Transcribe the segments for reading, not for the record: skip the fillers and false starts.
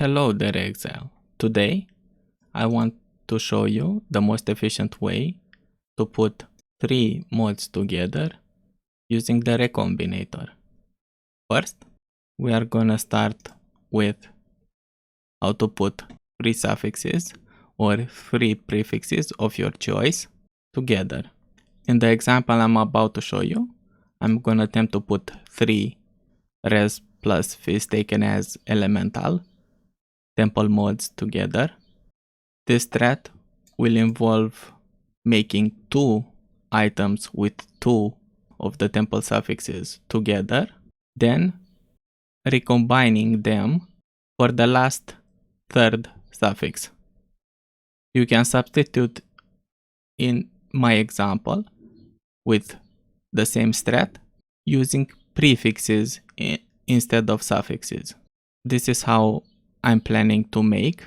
Hello there, Excel. Today I want to show you the most efficient way to put three modes together using the Recombinator. First, we are gonna start with how to put three suffixes or three prefixes of your choice together. In the example I'm about to show you, I'm gonna attempt to put three res plus fis taken as elemental temple modes together. This thread will involve making two items with two of the temple suffixes together, then recombining them for the last third suffix. You can substitute in my example with the same thread using prefixes instead of suffixes. This is how I'm planning to make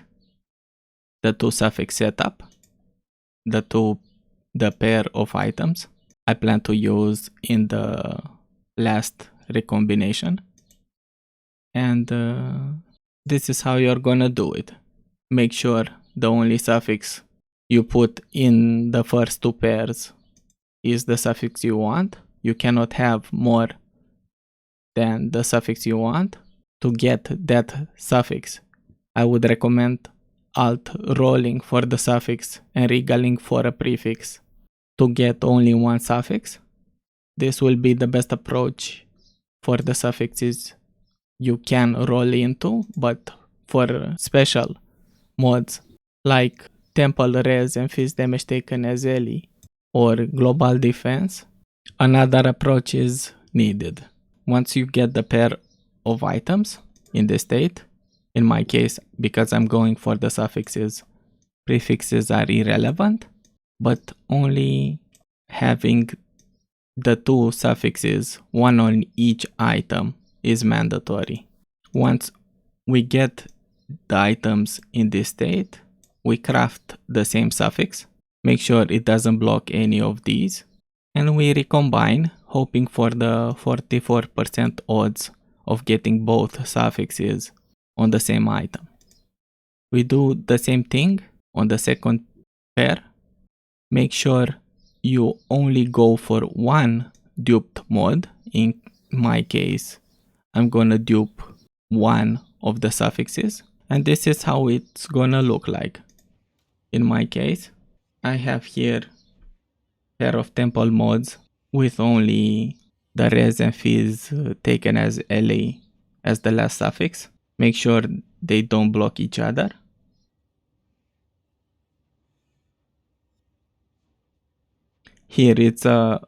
the two suffix setup, the pair of items I plan to use in the last recombination. And this is how you're gonna do it. Make sure the only suffix you put in the first two pairs is the suffix you want. You cannot have more than the suffix you want. To get that suffix, I would recommend alt rolling for the suffix and regaling for a prefix to get only one suffix. This will be the best approach for the suffixes you can roll into, but for special modes like temple res and fis damage taken as ele or global defense, another approach is needed. Once you get the pair of items in this state, in my case, because I'm going for the suffixes, prefixes are irrelevant, but only having the two suffixes, one on each item, is mandatory. Once we get the items in this state, we craft the same suffix, make sure it doesn't block any of these, and we recombine, hoping for the 44% odds of getting both suffixes on the same item. We do the same thing on the second pair. Make sure you only go for one duped mode. In my case, I'm gonna dupe one of the suffixes, and this is how it's gonna look like. In my case, I have here a pair of temple modes with only the res and fis taken as LA as the last suffix. Make sure they don't block each other. Here it's a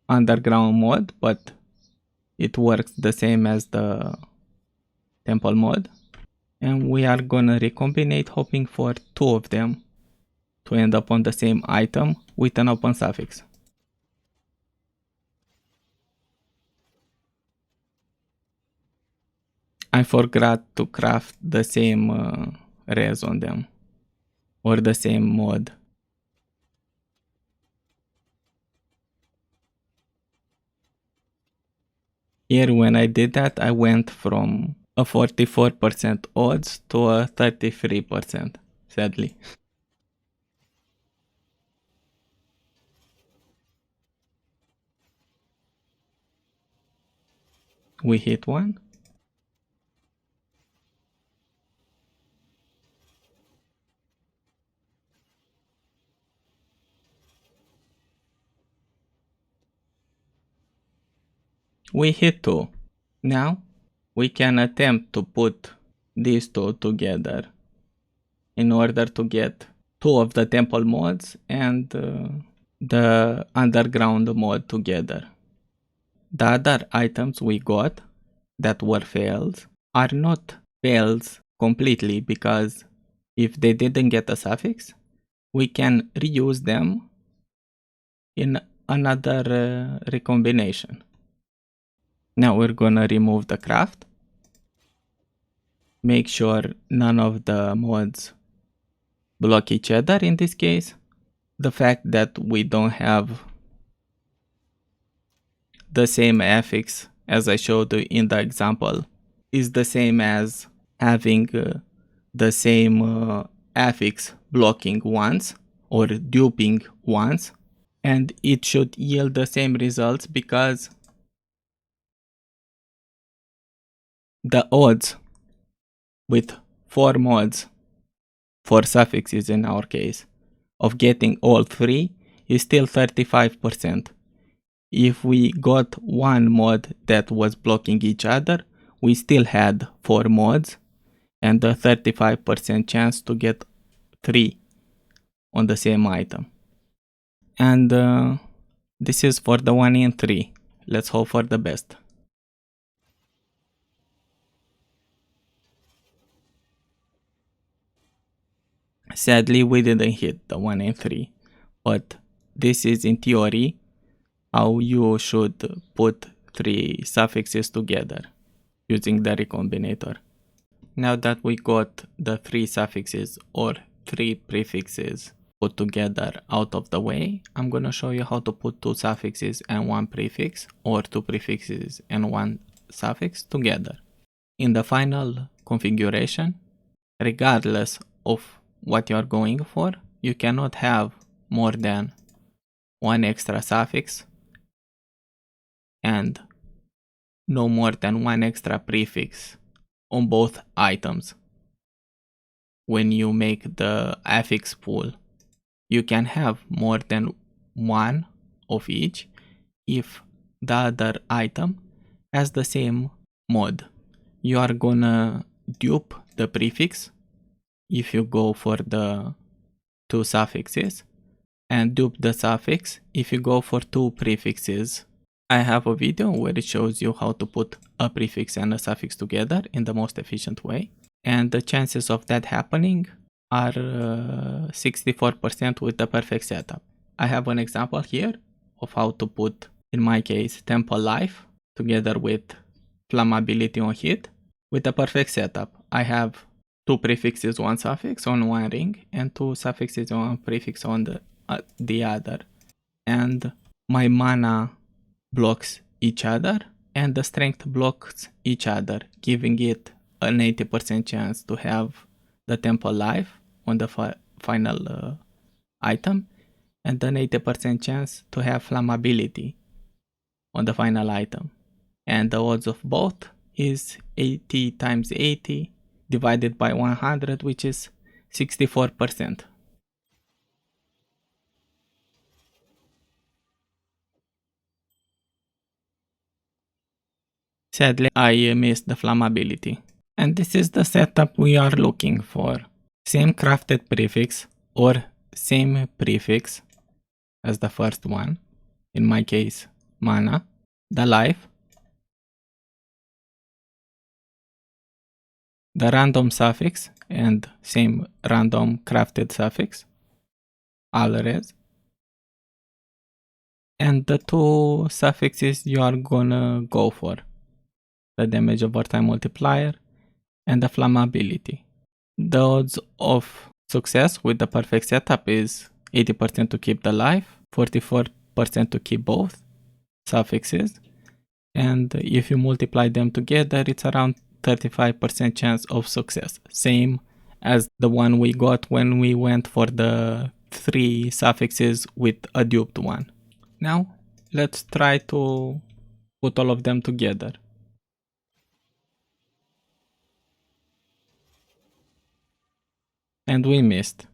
underground mode, but it works the same as the temple mode. And we are gonna recombinate, hoping for two of them to end up on the same item with an open suffix. I forgot to craft the same res on them, or the same mod. Here when I did that, I went from a 44% odds to a 33%, sadly. We hit one. We hit two. Now we can attempt to put these two together in order to get two of the temple modes and the underground mode together. The other items we got that were fails are not fails completely, because if they didn't get a suffix, we can reuse them in another recombination. Now we're gonna remove the craft. Make sure none of the mods block each other in this case. The fact that we don't have the same affix as I showed you in the example is the same as having the same affix blocking once or duping once, and it should yield the same results because the odds with 4 mods for suffixes in our case of getting all 3 is still 35%. If we got one mod that was blocking each other, we still had 4 mods and a 35% chance to get 3 on the same item. And this is for the 1 in 3. Let's hope for the best. Sadly, we didn't hit the 1 in 3, but this is in theory how you should put 3 suffixes together using the recombinator. Now that we got the 3 suffixes or 3 prefixes put together out of the way, I'm gonna show you how to put 2 suffixes and 1 prefix or 2 prefixes and 1 suffix together. In the final configuration, regardless of what you are going for, you cannot have more than 1 extra suffix and no more than 1 extra prefix on both items. When you make the affix pool, you can have more than 1 of each if the other item has the same mod. You are gonna dupe the prefix if you go for the 2 suffixes, and dupe the suffix if you go for 2 prefixes. I have a video where it shows you how to put a prefix and a suffix together in the most efficient way, and the chances of that happening are 64% with the perfect setup. I have an example here of how to put, in my case, tempo life together with flammability on hit with the perfect setup. I have 2 prefixes, 1 suffix on one ring, and 2 suffixes, 1 prefix on the other. And my mana blocks each other and the strength blocks each other, giving it an 80% chance to have the tempo life on the final item and an 80% chance to have flammability on the final item. And the odds of both is 80 times 80 divided by 100, which is 64%. Sadly, I missed the flammability. And this is the setup we are looking for. Same crafted prefix or same prefix as the first one, in my case mana, the life, the random suffix and same random crafted suffix, alres, and the 2 suffixes you are gonna go for, the damage over time multiplier and the flammability. The odds of success with the perfect setup is 80% to keep the life, 44% to keep both suffixes, and if you multiply them together, it's around 35% chance of success. Same as the one we got when we went for the 3 suffixes with a duped one. Now, let's try to put all of them together. And we missed.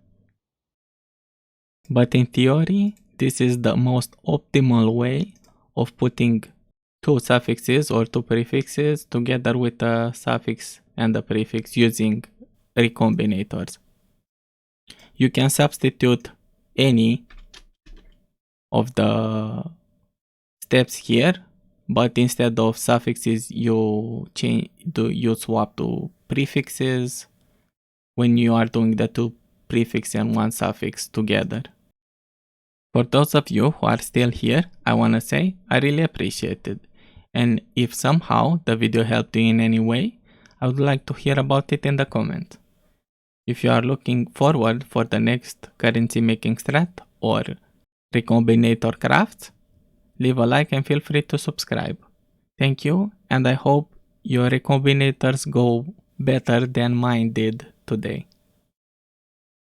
But in theory, this is the most optimal way of putting 2 suffixes or 2 prefixes together with a suffix and a prefix using recombinators. You can substitute any of the steps here, but instead of suffixes you swap to prefixes when you are doing the 2 prefix and 1 suffix together. For those of you who are still here, I wanna say I really appreciate it. And if somehow the video helped you in any way, I would like to hear about it in the comments. If you are looking forward for the next currency making strat or recombinator crafts, leave a like and feel free to subscribe. Thank you, and I hope your recombinators go better than mine did today. today.